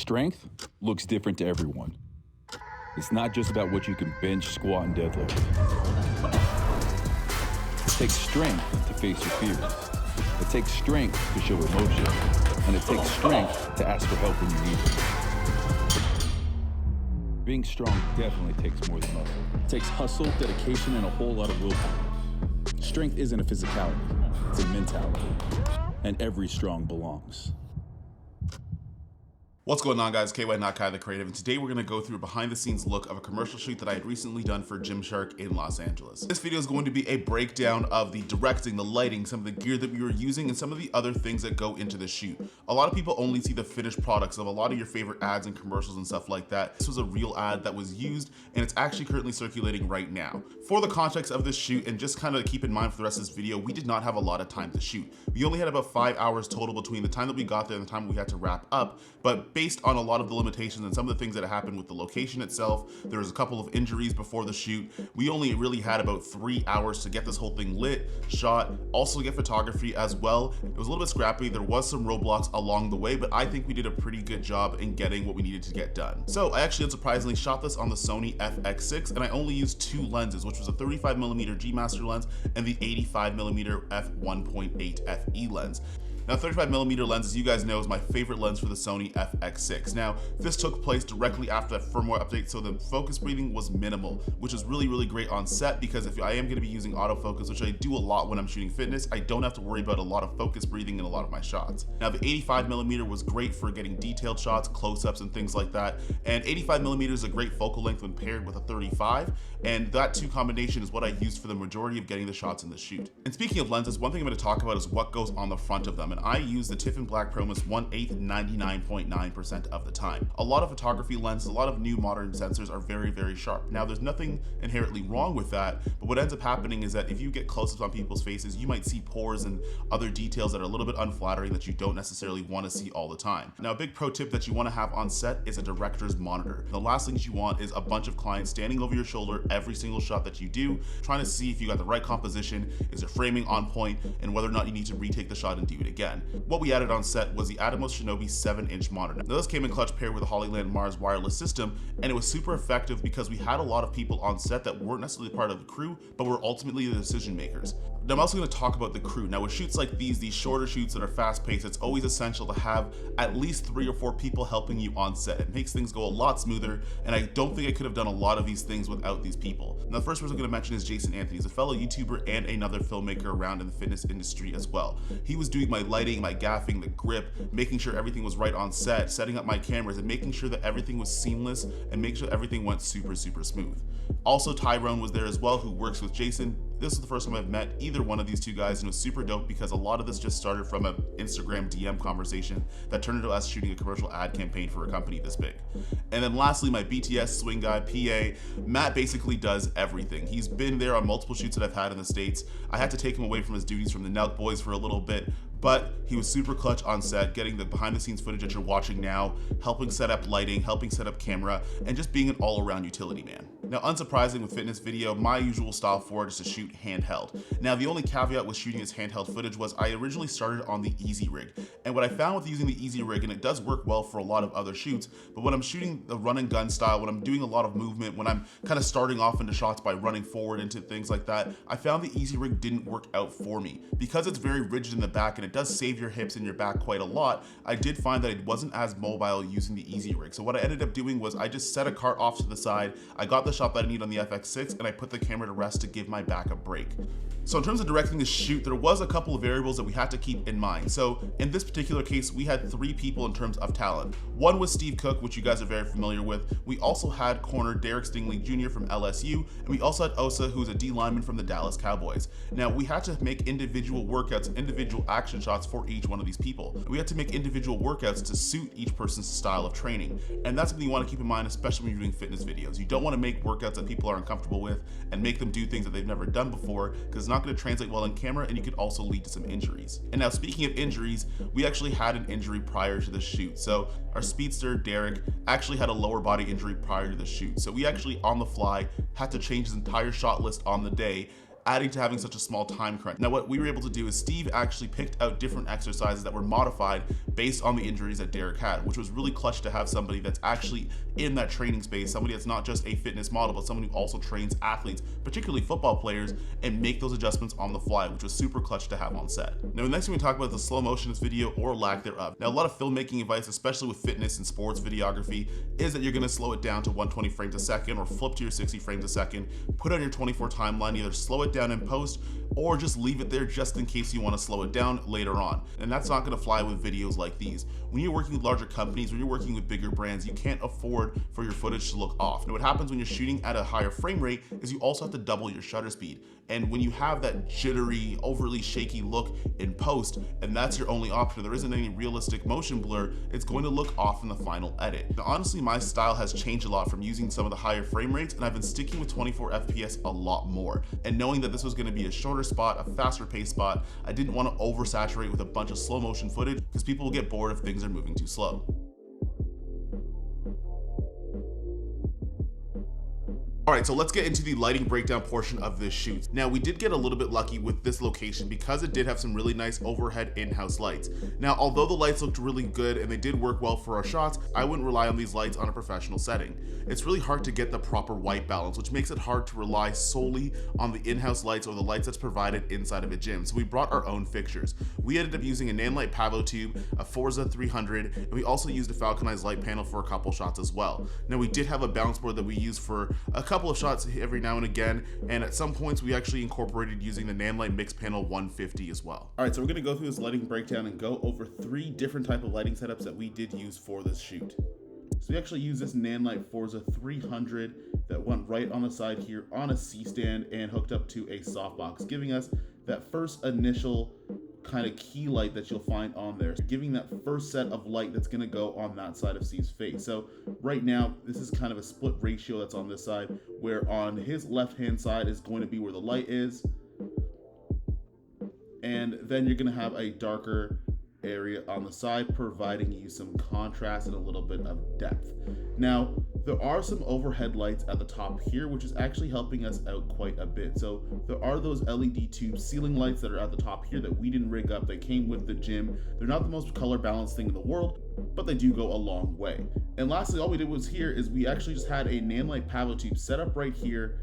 Strength looks different to everyone. It's not just about what you can bench, squat, and deadlift. It takes strength to face your fears. It takes strength to show emotion. And it takes strength to ask for help when you need it. Being strong definitely takes more than muscle. It takes hustle, dedication, and a whole lot of willpower. Strength isn't a physicality, it's a mentality. And every strong belongs. What's going on, guys? KY Not Kai the Creative, and today we're going to go through a behind the scenes look of a commercial shoot that I had recently done for Gymshark in Los Angeles. This video is going to be a breakdown of the directing, the lighting, some of the gear that we were using, and some of the other things that go into the shoot. A lot of people only see the finished products of a lot of your favorite ads and commercials and stuff like that. This was a real ad that was used, and it's actually currently circulating right now. For the context of this shoot, and just kind of keep in mind for the rest of this video, we did not have a lot of time to shoot. We only had about 5 hours total between the time that we got there and the time we had to wrap up, but based on a lot of the limitations and some of the things that happened with the location itself, there was a couple of injuries before the shoot. We only really had about 3 hours to get this whole thing lit, shot, also get photography as well. It was a little bit scrappy. There was some roadblocks along the way, but I think we did a pretty good job in getting what we needed to get done. So I actually unsurprisingly shot this on the Sony FX6, and I only used 2 lenses, which was a 35mm G Master lens and the 85mm f1.8 FE lens. Now, 35mm lens, as you guys know, is my favorite lens for the Sony FX6. Now, this took place directly after that firmware update, so the focus breathing was minimal, which is really, really great on set, because if I am going to be using autofocus, which I do a lot when I'm shooting fitness, I don't have to worry about a lot of focus breathing in a lot of my shots. Now, the 85mm was great for getting detailed shots, close-ups, and things like that, and 85mm is a great focal length when paired with a 35, and that two combination is what I used for the majority of getting the shots in the shoot. And speaking of lenses, one thing I'm going to talk about is what goes on the front of them, and I use the TIFF Black Promus 1/8 99.9% of the time. A lot of photography lenses, a lot of new modern sensors are very, very sharp. Now, there's nothing inherently wrong with that, but what ends up happening is that if you get close-ups on people's faces, you might see pores and other details that are a little bit unflattering that you don't necessarily want to see all the time. Now, a big pro tip that you want to have on set is a director's monitor. The last things you want is a bunch of clients standing over your shoulder every single shot that you do, trying to see if you got the right composition, is your framing on point, and whether or not you need to retake the shot and do it again. What we added on set was the Atomos Shinobi 7-inch monitor. Now, this came in clutch paired with a Hollyland Mars wireless system, and it was super effective because we had a lot of people on set that weren't necessarily part of the crew, but were ultimately the decision makers. Now, I'm also going to talk about the crew. Now, with shoots like these shorter shoots that are fast-paced, it's always essential to have at least 3 or 4 people helping you on set. It makes things go a lot smoother, and I don't think I could have done a lot of these things without these people. Now, the first person I'm going to mention is Jason Anthony. He's a fellow YouTuber and another filmmaker around in the fitness industry as well. He was doing my lighting, my gaffing, the grip, making sure everything was right on set, setting up my cameras, and making sure that everything was seamless and make sure everything went super, super smooth. Also, Tyrone was there as well, who works with Jason. This is the first time I've met either one of these two guys, and it was super dope because a lot of this just started from an Instagram DM conversation that turned into us shooting a commercial ad campaign for a company this big. And then lastly, my BTS swing guy, PA. Matt basically does everything. He's been there on multiple shoots that I've had in the States. I had to take him away from his duties from the Nelk Boys for a little bit, but he was super clutch on set, getting the behind the scenes footage that you're watching now, helping set up lighting, helping set up camera, and just being an all-around utility man. Now, unsurprising with fitness video, my usual style for it is to shoot handheld. Now, the only caveat with shooting this handheld footage was I originally started on the Easy Rig, and what I found with using the Easy Rig, and it does work well for a lot of other shoots, but when I'm shooting the run and gun style, when I'm doing a lot of movement, when I'm kind of starting off into shots by running forward into things like that, I found the Easy Rig didn't work out for me. Because it's very rigid in the back and it does save your hips and your back quite a lot, I did find that it wasn't as mobile using the Easy Rig. So what I ended up doing was I just set a cart off to the side, I got the shot that I need on the FX6, and I put the camera to rest to give my back a break. So in terms of directing the shoot, there was a couple of variables that we had to keep in mind. So in this particular case, we had 3 people in terms of talent. One was Steve Cook, which you guys are very familiar with. We also had corner Derek Stingley Jr. from LSU, and we also had Osa, who's a D lineman from the Dallas Cowboys. Now, we had to make individual workouts, individual action shots for each one of these people. We had to make individual workouts to suit each person's style of training. And that's something you want to keep in mind, especially when you're doing fitness videos. You don't want to make workouts that people are uncomfortable with and make them do things that they've never done before, because it's not going to translate well on camera, and you could also lead to some injuries. And now, speaking of injuries, we actually had an injury prior to the shoot. So our speedster, Derek, actually had a lower body injury prior to the shoot. So we actually, on the fly, had to change his entire shot list on the day adding to having such a small time crunch. Now what we were able to do is Steve actually picked out different exercises that were modified based on the injuries that Derek had, which was really clutch to have somebody that's actually in that training space, somebody that's not just a fitness model, but someone who also trains athletes, particularly football players, and make those adjustments on the fly, which was super clutch to have on set. Now the next thing we talk about is the slow motion video or lack thereof. Now a lot of filmmaking advice, especially with fitness and sports videography, is that you're gonna slow it down to 120 frames a second or flip to your 60 frames a second, put it on your 24 timeline, either slow it down in post or just leave it there just in case you want to slow it down later on. And that's not going to fly with videos like these. When you're working with larger companies, when you're working with bigger brands, you can't afford for your footage to look off. Now what happens when you're shooting at a higher frame rate is you also have to double your shutter speed. And when you have that jittery, overly shaky look in post, and that's your only option, there isn't any realistic motion blur, it's going to look off in the final edit. Now honestly, my style has changed a lot from using some of the higher frame rates, and I've been sticking with 24 FPS a lot more. And knowing that this was going to be a shorter spot, a faster paced spot, I didn't want to oversaturate with a bunch of slow motion footage because people will get bored if things are moving too slow. All right, so let's get into the lighting breakdown portion of this shoot. Now, we did get a little bit lucky with this location because it did have some really nice overhead in-house lights. Now, although the lights looked really good and they did work well for our shots, I wouldn't rely on these lights on a professional setting. It's really hard to get the proper white balance, which makes it hard to rely solely on the in-house lights or the lights that's provided inside of a gym. So we brought our own fixtures. We ended up using a Nanlite Pavotube, a Forza 300, and we also used a Falconized light panel for a couple shots as well. Now, we did have a balance board that we used for a couple of shots every now and again, and at some points we actually incorporated using the Nanlite Mix Panel 150 as well. All right, so we're gonna go through this lighting breakdown and go over 3 different type of lighting setups that we did use for this shoot. So we actually used this Nanlite Forza 300 that went right on the side here on a C-stand and hooked up to a softbox, giving us that first initial kind of key light that you'll find on there, giving that first set of light that's going to go on that side of Steve's face. So right now this is kind of a split ratio that's on this side, where on his left hand side is going to be where the light is, and then you're going to have a darker area on the side providing you some contrast and a little bit of depth. Now there are some overhead lights at the top here, which is actually helping us out quite a bit. So there are those LED tube ceiling lights that are at the top here that we didn't rig up. They came with the gym. They're not the most color balanced thing in the world, but they do go a long way. And lastly, all we did was here is we actually just had a Nanlite Pavotube set up right here,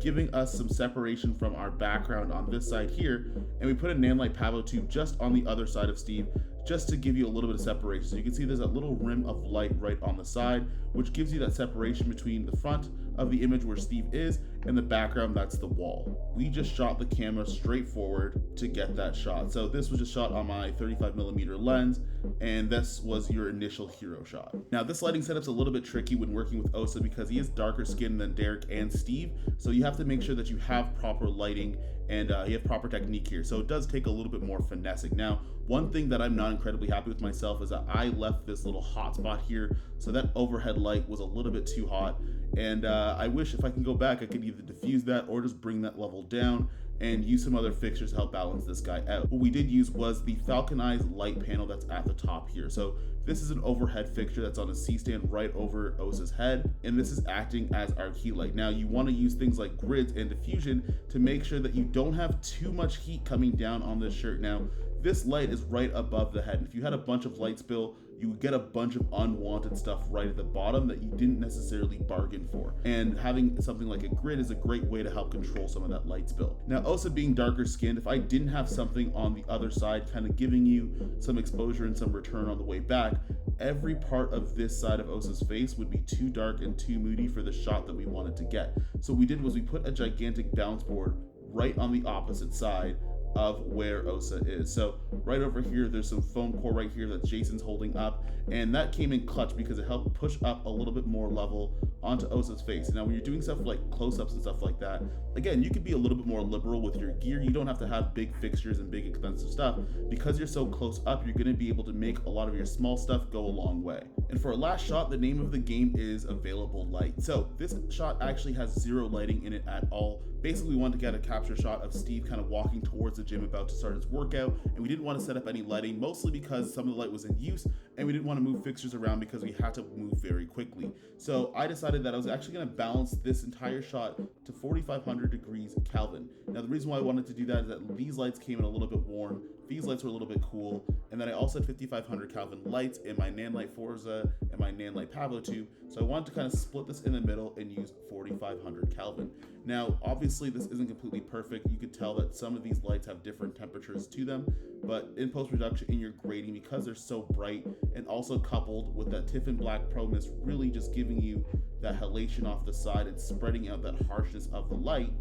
giving us some separation from our background on this side here, and we put a Nanlite Pavotube just on the other side of Steve, just to give you a little bit of separation. So you can see there's a little rim of light right on the side, which gives you that separation between the front of the image where Steve is and the background that's the wall. We just shot the camera straight forward to get that shot. So this was just shot on my 35mm lens, and this was your initial hero shot. Now this lighting setup's a little bit tricky when working with Osa because he is darker skinned than Derek and Steve, so you have to make sure that you have proper lighting and you have proper technique here. So it does take a little bit more finessing. Now, one thing that I'm not incredibly happy with myself is that I left this little hot spot here, so that overhead light was a little bit too hot, and I wish if I can go back I could either diffuse that or just bring that level down and use some other fixtures to help balance this guy out. What we did use was the Falconized light panel that's at the top here. So this is an overhead fixture that's on a C-stand right over Osa's head, and this is acting as our key light. Now you want to use things like grids and diffusion to make sure that you don't have too much heat coming down on this shirt. Now this light is right above the head, and if you had a bunch of light spill, you would get a bunch of unwanted stuff right at the bottom that you didn't necessarily bargain for. And having something like a grid is a great way to help control some of that light spill. Now, Osa being darker skinned, if I didn't have something on the other side kind of giving you some exposure and some return on the way back, every part of this side of Osa's face would be too dark and too moody for the shot that we wanted to get. So what we did was we put a gigantic balance board right on the opposite side of where Osa is. So right over here, there's some foam core right here that Jason's holding up, and that came in clutch because it helped push up a little bit more level onto Osa's face. Now when you're doing stuff like close-ups and stuff like that, again, you could be a little bit more liberal with your gear. You don't have to have big fixtures and big expensive stuff. Because you're so close up, you're going to be able to make a lot of your small stuff go a long way. And for our last shot, the name of the game is Available Light. So this shot actually has zero lighting in it at all. Basically, we wanted to get a capture shot of Steve kind of walking towards the gym about to start his workout, and we didn't want to set up any lighting, mostly because some of the light was in use, and we didn't want to move fixtures around because we had to move very quickly. So I decided that I was actually going to balance this entire shot to 4,500 degrees Kelvin. Now the reason why I wanted to do that is that these lights came in a little bit warm, these lights were a little bit cool, and then I also had 5,500 Kelvin lights in my Nanlite Forza and my Nanlite Pavotube, so I wanted to kind of split this in the middle and use 4,500 Kelvin. Now, obviously this isn't completely perfect. You could tell that some of these lights have different temperatures to them, but in post-production, in your grading, because they're so bright, and also coupled with that Tiffin Black Pro Mist really just giving you that halation off the side and spreading out that harshness of the light,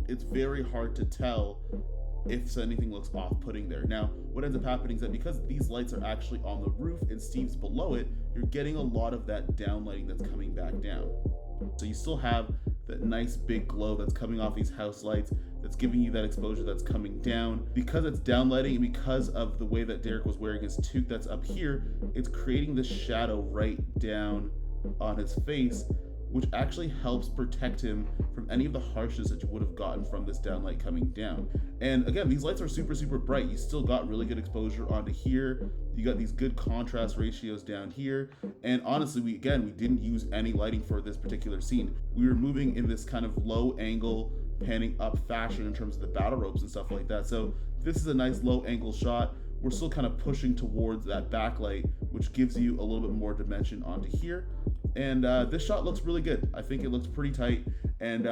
it's very hard to tell if anything looks off-putting there. Now, what ends up happening is that because these lights are actually on the roof and Steve's below it, you're getting a lot of that downlighting that's coming back down. So you still have that nice big glow that's coming off these house lights that's giving you that exposure that's coming down. Because it's downlighting and because of the way that Derek was wearing his toque that's up here, it's creating this shadow right down on his face, which actually helps protect him from any of the harshness that you would have gotten from this downlight coming down. And again, these lights are super, super bright. You still got really good exposure onto here. You got these good contrast ratios down here. And honestly, we didn't use any lighting for this particular scene. We were moving in this kind of low angle, panning up fashion in terms of the battle ropes and stuff like that. So this is a nice low angle shot. We're still kind of pushing towards that backlight, which gives you a little bit more dimension onto here. And this shot looks really good. I think it looks pretty tight. And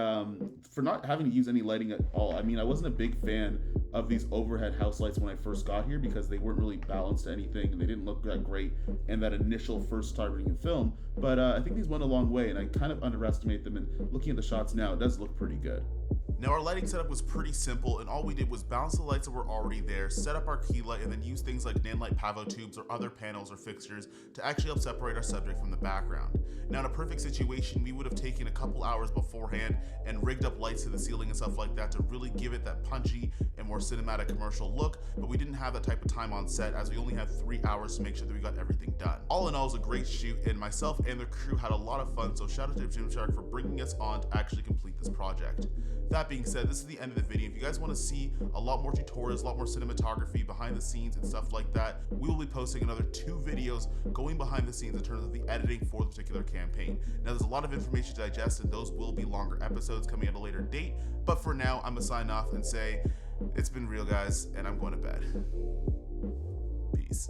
for not having to use any lighting at all, I mean, I wasn't a big fan of these overhead house lights when I first got here because they weren't really balanced to anything and they didn't look that great in that initial first starting in film. But I think these went a long way and I kind of underestimate them, and looking at the shots now, it does look pretty good. Now our lighting setup was pretty simple, and all we did was balance the lights that were already there, set up our key light, and then use things like Nanlite Pavotubes or other panels or fixtures to actually help separate our subject from the background. Now in a perfect situation, we would have taken a couple hours beforehand and rigged up lights to the ceiling and stuff like that to really give it that punchy and more cinematic commercial look, but we didn't have that type of time on set as we only had 3 hours to make sure that we got everything done. All in all, it was a great shoot, and myself and the crew had a lot of fun, so shout out to Gymshark for bringing us on to actually complete this project. That being said, this is the end of the video. If you guys want to see a lot more tutorials, a lot more cinematography, behind the scenes and stuff like that, we will be posting another 2 videos going behind the scenes in terms of the editing for the particular campaign. Now there's a lot of information to digest and those will be longer episodes coming at a later date, but for now I'm gonna sign off and say it's been real, guys, and I'm going to bed. Peace.